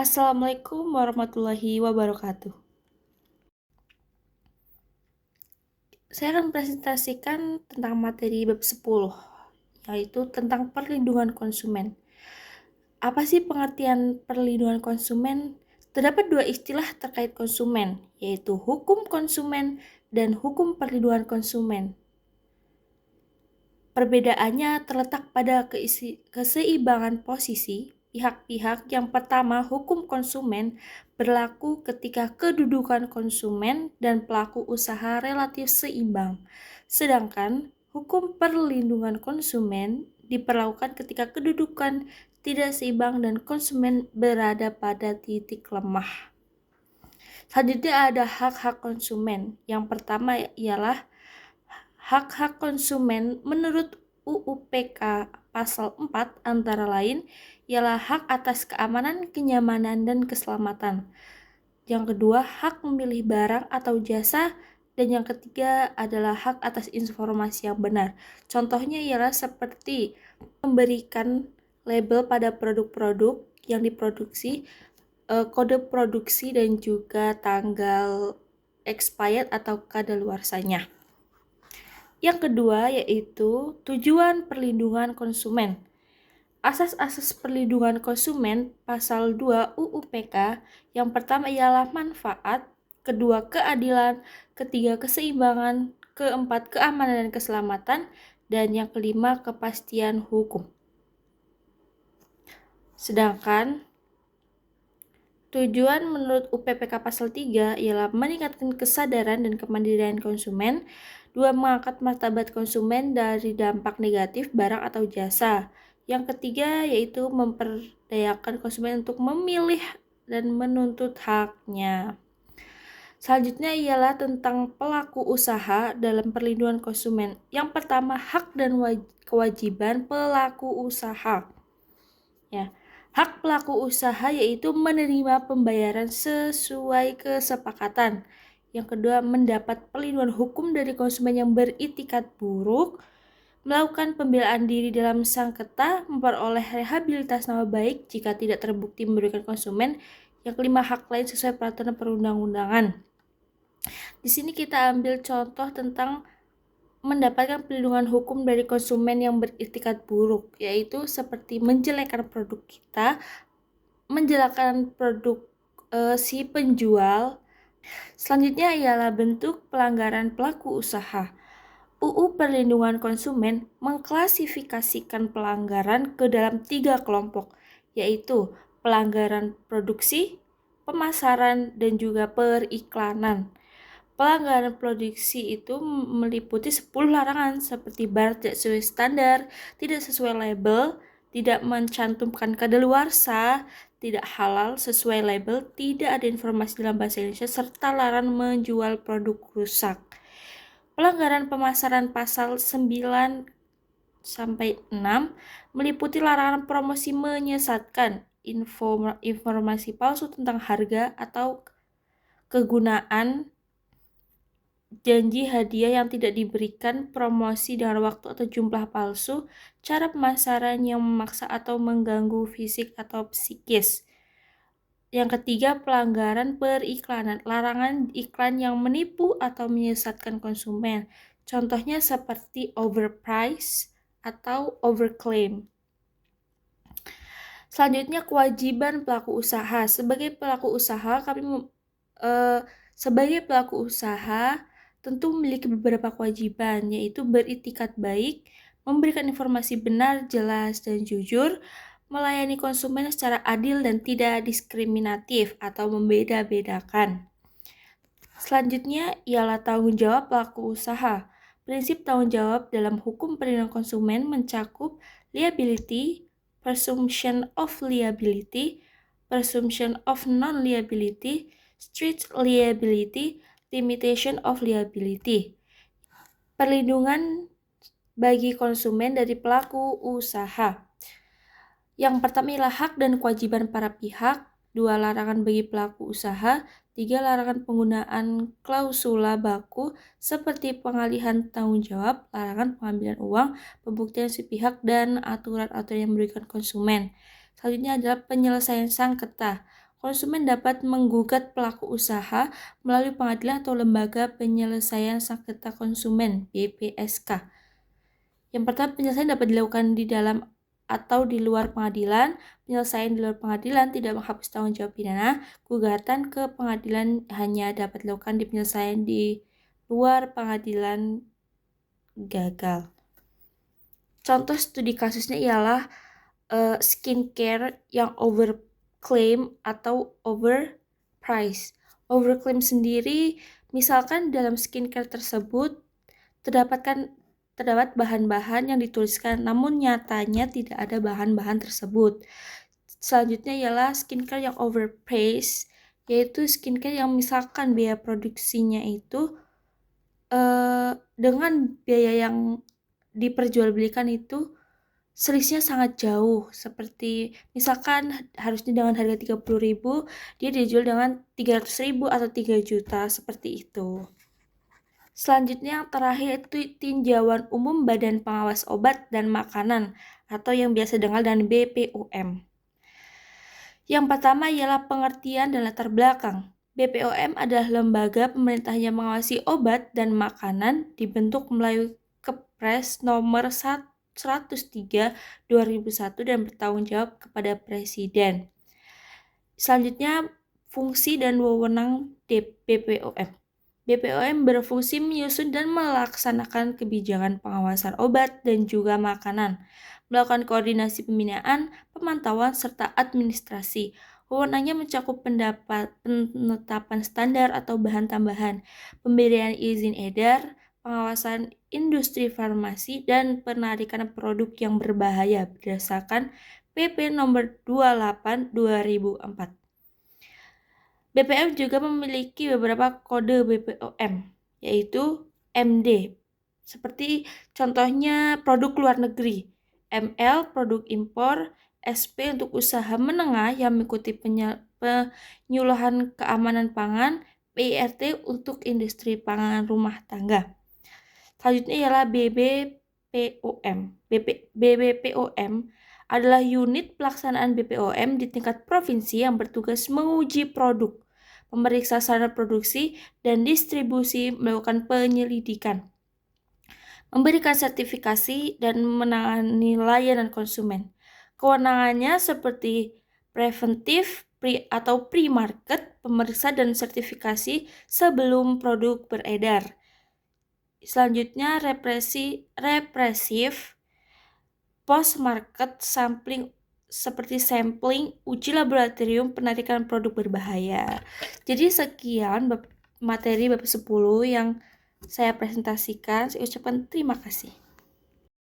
Assalamualaikum warahmatullahi wabarakatuh. Saya akan presentasikan tentang materi bab 10, yaitu tentang perlindungan konsumen. Apa sih pengertian perlindungan konsumen? Terdapat dua istilah terkait konsumen, yaitu hukum konsumen dan hukum perlindungan konsumen. Perbedaannya terletak pada keseimbangan posisi pihak-pihak. Yang pertama, hukum konsumen berlaku ketika kedudukan konsumen dan pelaku usaha relatif seimbang. Sedangkan hukum perlindungan konsumen diperlakukan ketika kedudukan tidak seimbang dan konsumen berada pada titik lemah. Selanjutnya ada hak-hak konsumen. Yang pertama ialah hak-hak konsumen menurut UU PK Pasal 4 antara lain ialah hak atas keamanan, kenyamanan, dan keselamatan. Yang kedua, hak memilih barang atau jasa. Dan yang ketiga adalah hak atas informasi yang benar. Contohnya ialah seperti memberikan label pada produk-produk yang diproduksi, kode produksi, dan juga tanggal expired atau kadaluarsanya. Yang kedua yaitu tujuan perlindungan konsumen. Asas-asas perlindungan konsumen pasal 2 UU PK yang pertama ialah manfaat, kedua keadilan, ketiga keseimbangan, keempat keamanan dan keselamatan, dan yang kelima kepastian hukum. Sedangkan tujuan menurut UPPK pasal 3 ialah meningkatkan kesadaran dan kemandirian konsumen. 2. Mengangkat martabat konsumen dari dampak negatif barang atau jasa. Yang ketiga yaitu memperdayakan konsumen untuk memilih dan menuntut haknya. Selanjutnya ialah tentang pelaku usaha dalam perlindungan konsumen. Yang pertama, hak dan kewajiban pelaku usaha. Hak pelaku usaha yaitu menerima pembayaran sesuai kesepakatan. Yang kedua, mendapat perlindungan hukum dari konsumen yang beritikat buruk, melakukan pembelaan diri dalam sengketa, memperoleh rehabilitas nama baik jika tidak terbukti merugikan konsumen. Yang kelima, hak lain sesuai peraturan perundang-undangan. Di sini kita ambil contoh tentang mendapatkan perlindungan hukum dari konsumen yang beritikat buruk, yaitu seperti menjelekkan produk kita, menjelekkan produk si penjual. Selanjutnya ialah bentuk pelanggaran pelaku usaha. UU Perlindungan Konsumen mengklasifikasikan pelanggaran ke dalam 3 kelompok, yaitu pelanggaran produksi, pemasaran, dan juga periklanan. Pelanggaran produksi itu meliputi 10 larangan seperti barang tidak sesuai standar, tidak sesuai label, tidak mencantumkan kadaluarsa, tidak halal sesuai label, tidak ada informasi dalam bahasa Indonesia, serta larangan menjual produk rusak. Pelanggaran pemasaran pasal 9 sampai 6 meliputi larangan promosi menyesatkan, informasi palsu tentang harga atau kegunaan, janji hadiah yang tidak diberikan, promosi dengan waktu atau jumlah palsu, cara pemasaran yang memaksa atau mengganggu fisik atau psikis. Yang ketiga, pelanggaran periklanan, larangan iklan yang menipu atau menyesatkan konsumen. Contohnya seperti overprice atau overclaim. Selanjutnya, kewajiban pelaku usaha. Sebagai pelaku usaha tentu memiliki beberapa kewajiban, yaitu beritikat baik, memberikan informasi benar, jelas, dan jujur, melayani konsumen secara adil dan tidak diskriminatif atau membeda-bedakan. Selanjutnya ialah tanggung jawab pelaku usaha. Prinsip tanggung jawab dalam hukum perlindungan konsumen mencakup liability, presumption of liability, presumption of non-liability, strict liability, limitation of liability. Perlindungan bagi konsumen dari pelaku usaha. Yang pertama ialah hak dan kewajiban para pihak. 2. Larangan bagi pelaku usaha. 3. Larangan penggunaan klausula baku seperti pengalihan tanggung jawab, larangan pengambilan uang, pembuktian sepihak, dan aturan-aturan yang merugikan konsumen. Selanjutnya adalah penyelesaian sengketa. konsumen dapat menggugat pelaku usaha melalui pengadilan atau lembaga penyelesaian sengketa konsumen (BPSK). Yang pertama, penyelesaian dapat dilakukan di dalam atau di luar pengadilan. Penyelesaian di luar pengadilan tidak menghapus tanggung jawab pidana. Gugatan ke pengadilan hanya dapat dilakukan di penyelesaian di luar pengadilan gagal. Contoh studi kasusnya ialah skincare yang overclaim atau overprice. Overclaim sendiri, misalkan dalam skincare tersebut terdapat bahan-bahan yang dituliskan, namun nyatanya tidak ada bahan-bahan tersebut. Selanjutnya ialah skincare yang overprice, yaitu skincare yang misalkan biaya produksinya itu dengan biaya yang diperjualbelikan itu selisihnya sangat jauh, seperti misalkan harusnya dengan harga 30.000, dia dijual dengan 300.000 atau 3 juta, seperti itu. Selanjutnya yang terakhir itu tinjauan umum Badan Pengawas Obat dan Makanan atau yang biasa dikenal dengan BPOM. Yang pertama ialah pengertian dan latar belakang. BPOM adalah lembaga pemerintah yang mengawasi obat dan makanan, dibentuk melalui Kepres nomor 103 2001 dan bertanggung jawab kepada Presiden. Selanjutnya, fungsi dan wewenang BPOM. BPOM berfungsi menyusun dan melaksanakan kebijakan pengawasan obat dan juga makanan, melakukan koordinasi pembinaan, pemantauan, serta administrasi. Wewenangnya mencakup penetapan standar atau bahan tambahan, pemberian izin edar, pengawasan industri farmasi, dan penarikan produk yang berbahaya berdasarkan PP nomor 28 2004. BPOM juga memiliki beberapa kode BPOM, yaitu MD, seperti contohnya produk luar negeri, ML produk impor, SP untuk usaha menengah yang mengikuti penyuluhan keamanan pangan, PIRT untuk industri pangan rumah tangga. Selanjutnya ialah BBPOM. BBPOM adalah unit pelaksanaan BPOM di tingkat provinsi yang bertugas menguji produk, memeriksa standar produksi dan distribusi, melakukan penyelidikan, memberikan sertifikasi, dan menangani layanan konsumen. Kewenangannya seperti preventif, atau pre-market, pemeriksa dan sertifikasi sebelum produk beredar. Selanjutnya represif, post-market sampling seperti sampling, uji laboratorium, penarikan produk berbahaya. Jadi sekian materi bab 10 yang saya presentasikan. Saya ucapkan terima kasih.